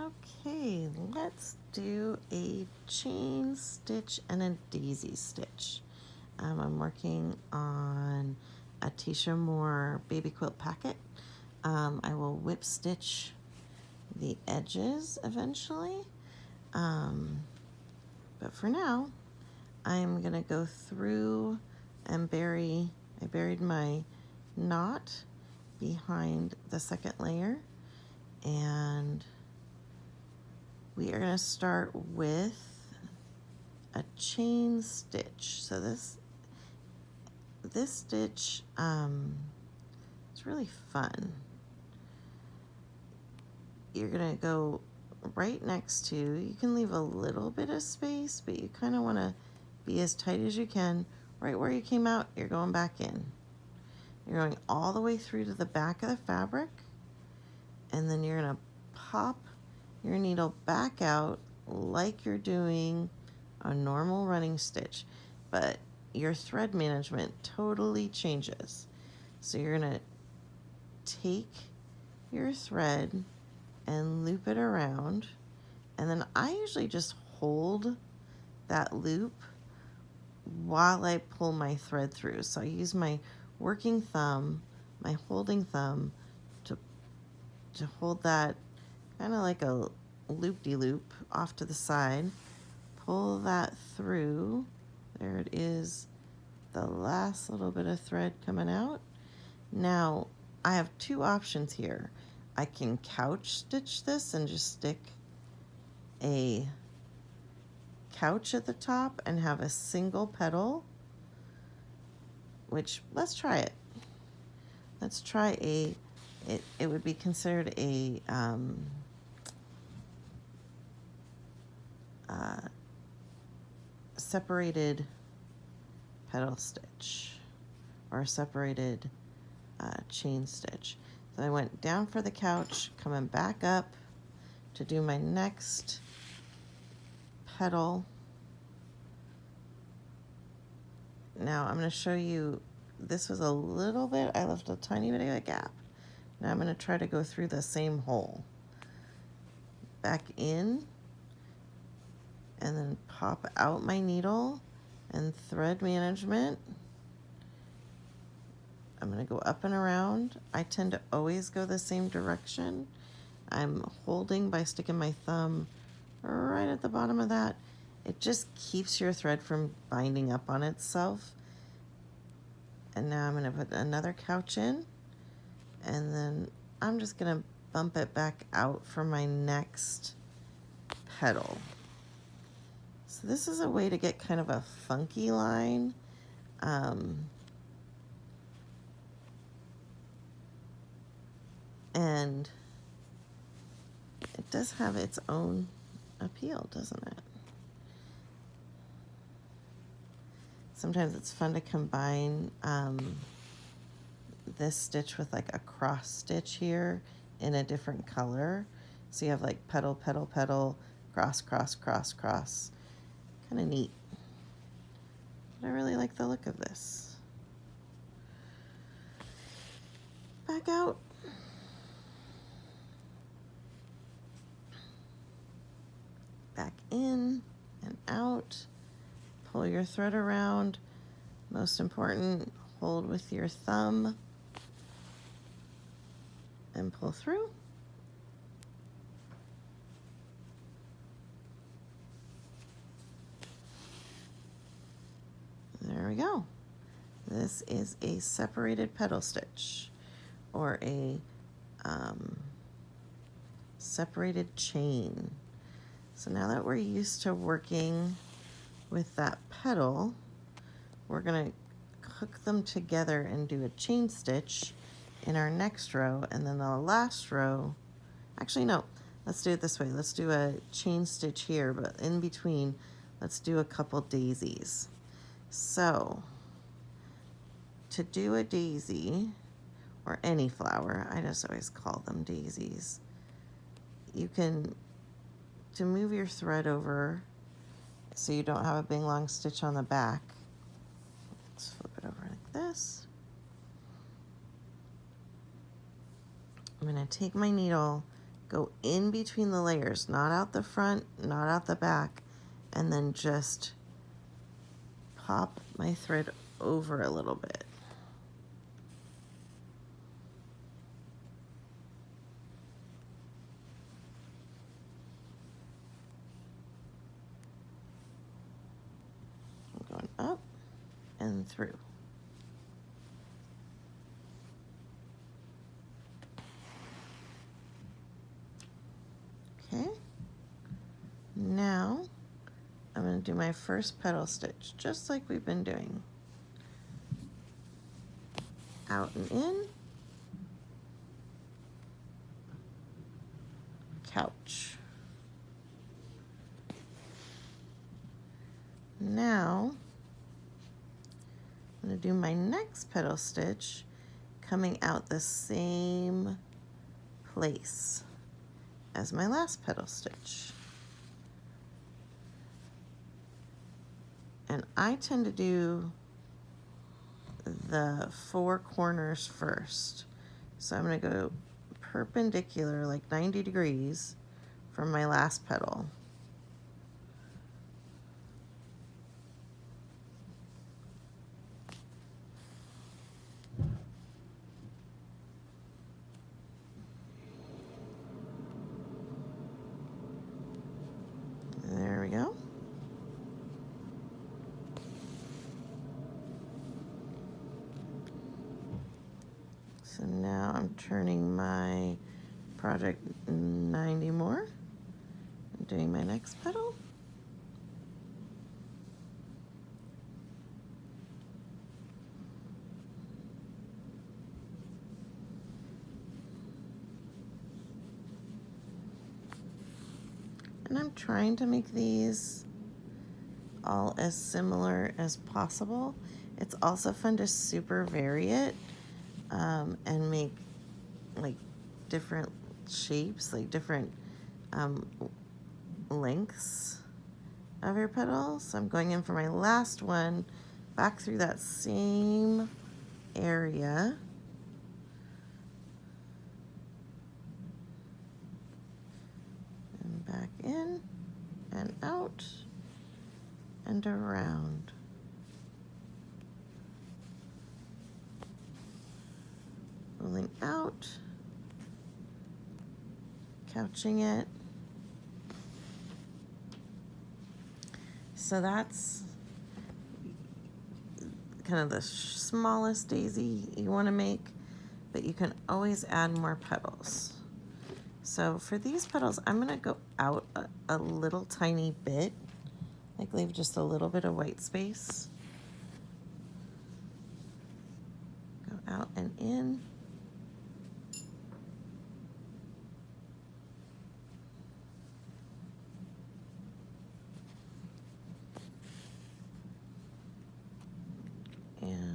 Okay, let's do a chain stitch and a daisy stitch. I'm working on a Tisha Moore baby quilt packet. I will whip stitch the edges eventually. But for now, I'm going to go through and I buried my knot behind the second layer, and we are going to start with a chain stitch. So this stitch is really fun. You're going to go right next to, you can leave a little bit of space, but you kind of want to be as tight as you can. Right where you came out, you're going back in. You're going all the way through to the back of the fabric, and then you're going to pop your needle back out like you're doing a normal running stitch, but your thread management totally changes. So you're going to take your thread and loop it around, and then I usually just hold that loop while I pull my thread through. So I use my working thumb, my holding thumb, to hold that kind of like a loop-de-loop off to the side. Pull that through. There it is, the last little bit of thread coming out. Now I have two options here. I can couch stitch this and just stick a couch at the top and have a single petal, which, let's try it. Let's try it would be considered a separated petal stitch, or a separated chain stitch. So I went down for the couch, coming back up to do my next petal. Now I'm going to show you, this was a little bit, I left a tiny bit of a gap. Now I'm going to try to go through the same hole. Back in, and then pop out my needle and thread management. I'm going to go up and around. I tend to always go the same direction. I'm holding by sticking my thumb right at the bottom of that. It just keeps your thread from binding up on itself. And now I'm going to put another couch in, and then I'm just going to bump it back out for my next petal. So this is a way to get kind of a funky line. And it does have its own appeal, doesn't it? Sometimes it's fun to combine this stitch with like a cross stitch here in a different color. So you have like petal, petal, petal, cross, cross, cross, cross. Kind of neat. But I really like the look of this. Back out. Back in and out. Pull your thread around. Most important, hold with your thumb and pull through. There we go. This is a separated petal stitch, or a separated chain. So now that we're used to working with that petal, we're going to hook them together and do a chain stitch in our next row, and then the last row, actually no, let's do it this way. Let's do a chain stitch here, but in between, let's do a couple daisies. So to do a daisy, or any flower, I just always call them daisies, you can, to move your thread over so you don't have a big long stitch on the back, let's flip it over like this. I'm going to take my needle, go in between the layers, not out the front, not out the back, and then just pop my thread over a little bit. I'm going up and through. Okay, now I'm going to do my first petal stitch, just like we've been doing. Out and in, couch. Now, I'm going to do my next petal stitch coming out the same place as my last petal stitch. And I tend to do the 4 corners first. So I'm going to go perpendicular, like 90 degrees from my last petal. There we go. So now I'm turning my project 90 more. I'm doing my next petal. And I'm trying to make these all as similar as possible. It's also fun to super vary it and make like different shapes, like different lengths of your petals. So I'm going in for my last one, back through that same area. And back in and out and around. Rolling out, couching it. So that's kind of the smallest daisy you want to make, but you can always add more petals. So for these petals, I'm going to go out a little tiny bit, like leave just a little bit of white space. Go out and in. And